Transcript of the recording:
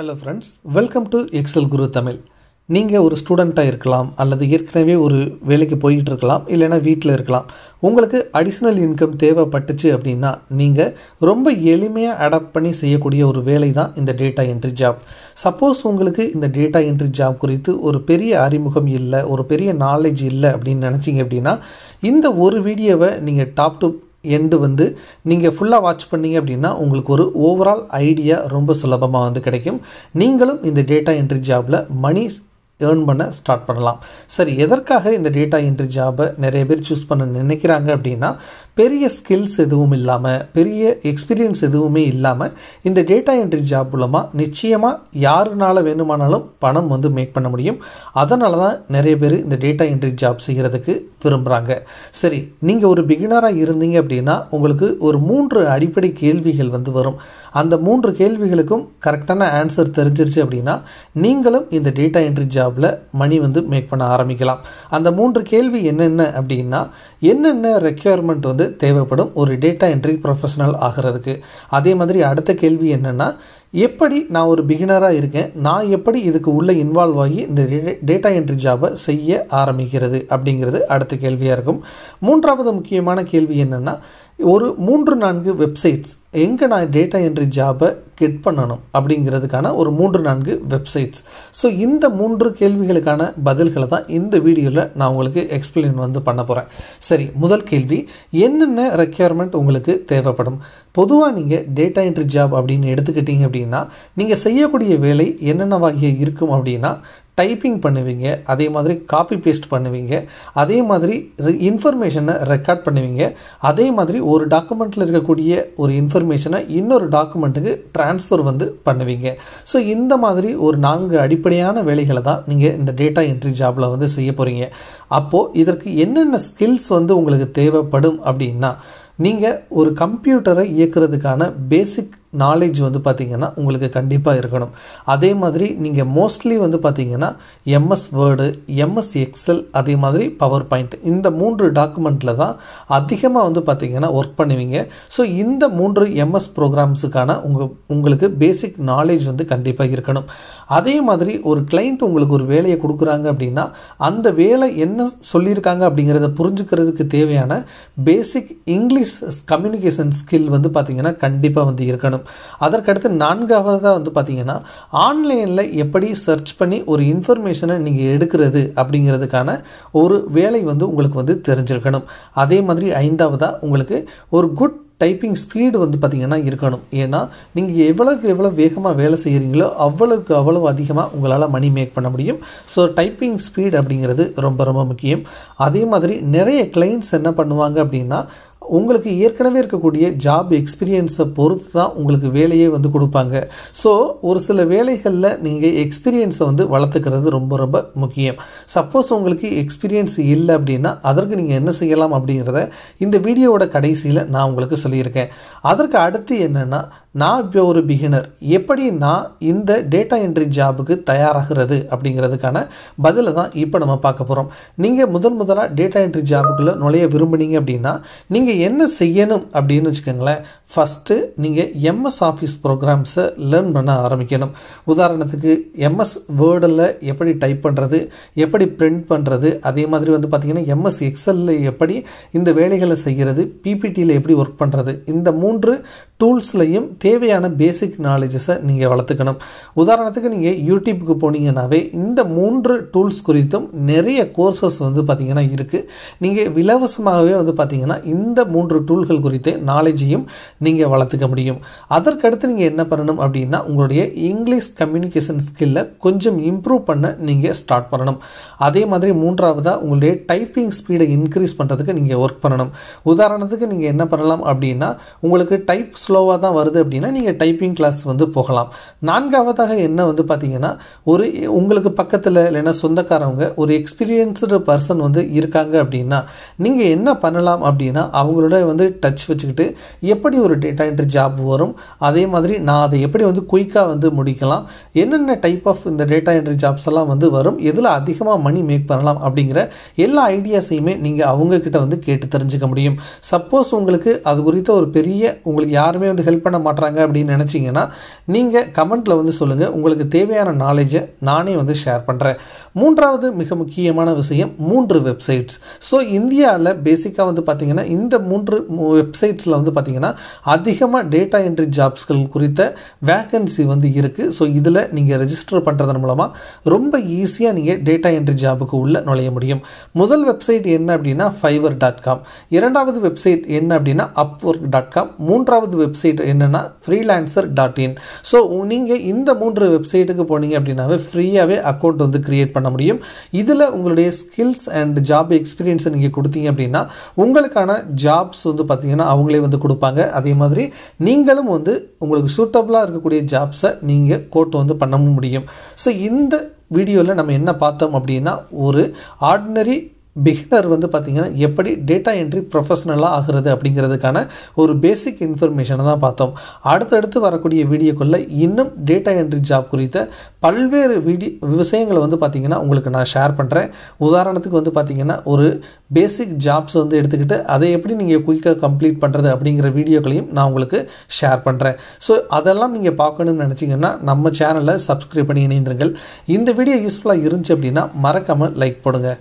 Hello friends, welcome to Excel Guru Tamil. நீங்கள் ஒரு ஸ்டூடெண்ட்டாக இருக்கலாம், அல்லது ஏற்கனவே ஒரு வேலைக்கு போயிட்டு இருக்கலாம், இல்லைனா வீட்டில் இருக்கலாம். உங்களுக்கு அடிஷ்னல் இன்கம் தேவைப்பட்டுச்சு அப்படின்னா நீங்கள் ரொம்ப எளிமையாக அடாப்ட் பண்ணி செய்யக்கூடிய ஒரு வேலை தான் இந்த டேட்டா என்ட்ரி ஜாப். சப்போஸ் உங்களுக்கு இந்த டேட்டா என்ட்ரி ஜாப் குறித்து ஒரு பெரிய அறிமுகம் இல்லை, ஒரு பெரிய நாலேஜ் இல்லை அப்படின்னு நினச்சிங்க அப்படின்னா இந்த ஒரு வீடியோவை நீங்கள் டாப் டு எண்டு நீங்கள் ஃபுல்லாக வாட்ச் பண்ணிங்க அப்படின்னா உங்களுக்கு ஒரு ஓவரால் ஐடியா ரொம்ப சுலபமாக கிடைக்கும். நீங்களும் இந்த டேட்டா என்ட்ரி ஜாபில் மணி ஏர்ன் பண்ண ஸ்டார்ட் பண்ணலாம். சரி, எதற்காக இந்த டேட்டா என்ட்ரி ஜாபை நிறைய பேர் சூஸ் பண்ண நினைக்கிறாங்க அப்படின்னா, பெரிய ஸ்கில்ஸ் எதுவும் இல்லாமல், பெரிய எக்ஸ்பீரியன்ஸ் எதுவுமே இல்லாமல் இந்த டேட்டா என்ட்ரி ஜாப் மூலமாக நிச்சயமாக யாருனால வேணுமானாலும் பணம் மேக் பண்ண முடியும். அதனால தான் நிறைய பேர் இந்த டேட்டா என்ட்ரி ஜாப் செய்கிறதுக்கு விரும்புகிறாங்க. சரி, நீங்கள் ஒரு பிகினராக இருந்தீங்க அப்படின்னா உங்களுக்கு ஒரு 3 அடிப்படை கேள்விகள் வரும். அந்த 3 கேள்விகளுக்கும் கரெக்டான ஆன்சர் தெரிஞ்சிருச்சு அப்படின்னா நீங்களும் இந்த data entry job money make பண்ண ஆரம்பிக்கலாம். அந்த 3 கேள்வி என்னென்ன அப்படின்னா, என்னென்ன ரெக்யர்மெண்ட் தேவைப்படும் ஒரு டேட்டா என்ட்ரி ப்ரொஃபஷனல் ஆகிறதுக்கு. அதே மாதிரி அடுத்த கேள்வி என்னென்னா, எப்படி நான் ஒரு பிகினராக இருக்கேன், நான் எப்படி இதுக்கு உள்ளே இன்வால்வ் ஆகி இந்த டேட்டா என்ட்ரி ஜாபை செய்ய ஆரம்பிக்கிறது அப்படிங்கிறது அடுத்த கேள்வியாக இருக்கும். 3வது முக்கியமான கேள்வி என்னென்னா, ஒரு 3-4 வெப்சைட்ஸ் எங்கே நான் டேட்டா என்ட்ரி ஜாபை கெட் பண்ணணும் அப்படிங்கிறதுக்கான ஒரு 3-4 வெப்சைட்ஸ். ஸோ இந்த 3 கேள்விகளுக்கான பதில்களை தான் இந்த வீடியோவில் நான் உங்களுக்கு எக்ஸ்பிளைன் பண்ண போகிறேன். சரி, முதல் கேள்வி, என்னென்ன ரெக்யர்மெண்ட் உங்களுக்கு தேவைப்படும்? பொதுவாக நீங்கள் டேட்டா என்ட்ரி ஜாப் அப்படின்னு எடுத்துக்கிட்டீங்க அப்படின்னா நீங்கள் செய்யக்கூடிய வேலை என்னென்ன வகை இருக்கும் அப்படின்னா, டைப்பிங் பண்ணுவீங்க, அதே மாதிரி காப்பி பேஸ்ட் பண்ணுவீங்க, அதே மாதிரி இன்ஃபர்மேஷனை ரெக்கார்ட் பண்ணுவீங்க, அதே மாதிரி ஒரு டாக்குமெண்ட்டில் இருக்கக்கூடிய ஒரு இன்ஃபர்மேஷனை இன்னொரு டாக்குமெண்ட்டுக்கு ட்ரான்ஸ்ஃபர் பண்ணுவீங்க. ஸோ இந்த மாதிரி ஒரு 4 அடிப்படையான வேலைகளை தான் நீங்கள் இந்த டேட்டா என்ட்ரி ஜாபில் செய்ய போகிறீங்க. அப்போது இதற்கு என்னென்ன ஸ்கில்ஸ் உங்களுக்கு தேவைப்படும் அப்படின்னா, நீங்கள் ஒரு கம்ப்யூட்டரை இயக்கிறதுக்கான பேசிக் நாலேஜ் பார்த்திங்கன்னா உங்களுக்கு கண்டிப்பாக இருக்கணும். அதே மாதிரி நீங்கள் மோஸ்ட்லி பார்த்திங்கன்னா எம்எஸ் வேர்டு, எம்எஸ் எக்ஸல், அதே மாதிரி பவர் பாயிண்ட், இந்த 3 டாக்குமெண்ட்டில் தான் அதிகமாக பார்த்திங்கன்னா ஒர்க் பண்ணுவீங்க. ஸோ இந்த 3 எம்எஸ் ப்ரோக்ராம்ஸுக்கான உங்களுக்கு பேசிக் நாலேஜ் கண்டிப்பாக இருக்கணும். அதே மாதிரி ஒரு கிளைண்ட் உங்களுக்கு ஒரு வேலையை கொடுக்குறாங்க அப்படின்னா அந்த வேலை என்ன சொல்லியிருக்காங்க அப்படிங்கிறத புரிஞ்சுக்கிறதுக்கு தேவையான பேசிக் இங்கிலீஷ் கம்யூனிகேஷன் ஸ்கில் பார்த்திங்கன்னா கண்டிப்பாக இருக்கணும். அதற்கடுத்து 4வதாக பார்த்தீங்கன்னா, ஆன்லைனில் எப்படி சர்ச் பண்ணி ஒரு இன்ஃபர்மேஷனை நீங்கள் எடுக்கிறது அப்படிங்கிறதுக்கான ஒரு வேலை உங்களுக்கு தெரிஞ்சிருக்கணும். அதே மாதிரி 5வதாக உங்களுக்கு ஒரு குட் டைப்பிங் ஸ்பீடு பார்த்திங்கன்னா இருக்கணும். ஏன்னா நீங்கள் எவ்வளோக்கு எவ்வளோ வேகமாக வேலை செய்கிறீங்களோ அவ்வளோக்கு அவ்வளோ அதிகமாக உங்களால் மணி மேக் பண்ண முடியும். ஸோ டைப்பிங் ஸ்பீடு அப்படிங்கிறது ரொம்ப ரொம்ப முக்கியம். அதே மாதிரி நிறைய கிளைண்ட்ஸ் என்ன பண்ணுவாங்க அப்படின்னா, உங்களுக்கு ஏற்கனவே இருக்கக்கூடிய ஜாப் எக்ஸ்பீரியன்ஸை பொறுத்து தான் உங்களுக்கு வேலையே கொடுப்பாங்க. ஸோ ஒரு சில வேலைகளில் நீங்கள் எக்ஸ்பீரியன்ஸை வளர்த்துக்கிறது ரொம்ப ரொம்ப முக்கியம். சப்போஸ் உங்களுக்கு எக்ஸ்பீரியன்ஸ் இல்லை அப்படின்னா அதற்கு நீங்கள் என்ன செய்யலாம் அப்படிங்கிறத இந்த வீடியோவோட கடைசியில் நான் உங்களுக்கு சொல்லியிருக்கேன். அதற்கு அடுத்து என்னென்னா, நான் இப்போ ஒரு பிகினர், எப்படி நான் இந்த டேட்டா என்ட்ரி ஜாபுக்கு தயாராகிறது அப்படிங்கிறதுக்கான பதிலை தான் இப்போ நம்ம பார்க்க போகிறோம். நீங்கள் முதலாக டேட்டா என்ட்ரி ஜாபுக்குள்ளே நுழைய விரும்புனீங்க அப்படின்னா நீங்கள் என்ன செய்யணும் அப்படின்னு வச்சுக்கோங்களேன். ஃபஸ்ட்டு நீங்கள் எம்எஸ் ஆஃபீஸ் ப்ரோக்ராம்ஸை லேர்ன் பண்ண ஆரம்பிக்கணும். உதாரணத்துக்கு எம்எஸ் வேர்டில் எப்படி டைப் பண்ணுறது, எப்படி பிரிண்ட் பண்ணுறது, அதே மாதிரி பார்த்திங்கன்னா எம்எஸ் எக்ஸலில் எப்படி இந்த வேலைகளை செய்கிறது, பிபிடியில் எப்படி ஒர்க் பண்ணுறது, இந்த 3 டூல்ஸ்லையும் தேவையான பேசிக் நாலேஜஸை நீங்கள் வளர்த்துக்கணும். உதாரணத்துக்கு நீங்கள் யூடியூப்புக்கு போனீங்கன்னாவே இந்த 3 டூல்ஸ் குறித்தும் நிறைய கோர்சஸ் பார்த்திங்கன்னா இருக்குது. நீங்கள் இலவசமாகவே பார்த்திங்கன்னா இந்த 3 டூல்கள் குறித்து நாலேஜையும் நீங்கள் வளர்த்துக்க முடியும். அதற்கடுத்து நீங்கள் என்ன பண்ணணும் அப்படின்னா, உங்களுடைய இங்கிலீஷ் கம்யூனிகேஷன் ஸ்கில்லை கொஞ்சம் இம்ப்ரூவ் பண்ண நீங்கள் ஸ்டார்ட் பண்ணணும். அதே மாதிரி 3வதாக உங்களுடைய டைப்பிங் ஸ்பீடை இன்க்ரீஸ் பண்ணுறதுக்கு நீங்கள் ஒர்க் பண்ணணும். உதாரணத்துக்கு நீங்கள் என்ன பண்ணலாம் அப்படின்னா, உங்களுக்கு டைப் ஸ்லோவாக தான் வருது அப்படின்னா நீங்கள் டைப்பிங் கிளாஸ் போகலாம். 4வதாக என்ன பார்த்தீங்கன்னா, ஒரு உங்களுக்கு பக்கத்தில் இல்லைன்னா சொந்தக்காரவங்க ஒரு எக்ஸ்பீரியன்ஸ்டு பர்சன் இருக்காங்க அப்படின்னா நீங்கள் என்ன பண்ணலாம் அப்படின்னா, அவங்க அவங்களோட வந்து டச் வச்சுக்கிட்டு எப்படி ஒரு டேட்டா என்ட்ரி ஜாப் வரும், அதே மாதிரி நான் அதை எப்படி வந்து குயிக்காக வந்து முடிக்கலாம், என்னென்ன டைப் ஆஃப் இந்த டேட்டா என்ட்ரி ஜாப்ஸ் எல்லாம் வந்து வரும், எதில் அதிகமாக மணி மேக் பண்ணலாம் அப்படிங்கிற எல்லா ஐடியாஸையுமே நீங்கள் அவங்கக்கிட்ட வந்து கேட்டு தெரிஞ்சுக்க முடியும். சப்போஸ் உங்களுக்கு அது குறித்த ஒரு பெரிய உங்களுக்கு யாருமே வந்து ஹெல்ப் பண்ண மாட்டாங்க அப்படின்னு நினச்சிங்கன்னா நீங்கள் கமெண்ட்டில் வந்து சொல்லுங்கள். உங்களுக்கு தேவையான நாலேஜை நானே வந்து ஷேர் பண்ணுறேன். மூன்றாவது மிக முக்கியமான விஷயம் 3 வெப்சைட்ஸ். ஸோ இந்தியாவில் பேசிக்காக வந்து பார்த்திங்கன்னா இந்த 3 வெப்சைட்ஸில் வந்து பார்த்திங்கன்னா அதிகமாக டேட்டா என்ட்ரி ஜாப்ஸ்கள் குறித்த வேக்கன்சி வந்து இருக்குது. ஸோ இதில் நீங்கள் ரெஜிஸ்டர் பண்ணுறதன் மூலமாக ரொம்ப ஈஸியாக நீங்கள் டேட்டா என்ட்ரி ஜாபுக்கு உள்ளே நுழைய முடியும். முதல் வெப்சைட் என்ன அப்படின்னா fiverr.com, இரண்டாவது வெப்சைட் என்ன அப்படின்னா upwork.com, மூன்றாவது வெப்சைட் என்னென்னா freelancer.in. ஸோ நீங்கள் இந்த 3 வெப்சைட்டுக்கு போனீங்க அப்படின்னாவே ஃப்ரீயாகவே அக்கௌண்ட் வந்து கிரியேட் பண்ண முடியும். இதில் உங்களுடைய ஸ்கில்ஸ் அண்ட் ஜாப் எக்ஸ்பீரியன்ஸை நீங்கள் கொடுத்தீங்க அப்படின்னா உங்களுக்கான ஜாப்ஸ் வந்து பார்த்தீங்கன்னா அவங்களே வந்து கொடுப்பாங்க. அதே மாதிரி நீங்களும் வந்து உங்களுக்கு சூட்டபுளாக இருக்கக்கூடிய ஜாப்ஸை நீங்கள் கோட் வந்து பண்ணவும் முடியும். ஸோ இந்த வீடியோவில் நம்ம என்ன பார்த்தோம் அப்படின்னா ஒரு ஆர்டினரி பிகினர் வந்து பார்த்திங்கன்னா எப்படி டேட்டா என்ட்ரி ப்ரொஃபஷனலாக ஆகிறது அப்படிங்கிறதுக்கான ஒரு பேசிக் இன்ஃபர்மேஷனை தான் பார்த்தோம். அடுத்தடுத்து வரக்கூடிய வீடியோக்குள்ளே இன்னும் டேட்டா என்ட்ரி ஜாப் குறித்த பல்வேறு விஷயங்களை வந்து பார்த்திங்கன்னா உங்களுக்கு நான் ஷேர் பண்ணுறேன். உதாரணத்துக்கு வந்து பார்த்திங்கன்னா ஒரு பேசிக் ஜாப்ஸ் வந்து எடுத்துக்கிட்டு அதை எப்படி நீங்கள் குயிக்காக கம்ப்ளீட் பண்ணுறது அப்படிங்கிற வீடியோக்களையும் நான் உங்களுக்கு ஷேர் பண்ணுறேன். ஸோ அதெல்லாம் நீங்கள் பார்க்கணும்னு நினச்சிங்கன்னா நம்ம சேனலை சப்ஸ்கிரைப் பண்ணி இணைந்திருங்கள். இந்த வீடியோ யூஸ்ஃபுல்லாக இருந்துச்சு அப்படின்னா மறக்காமல் லைக் போடுங்க.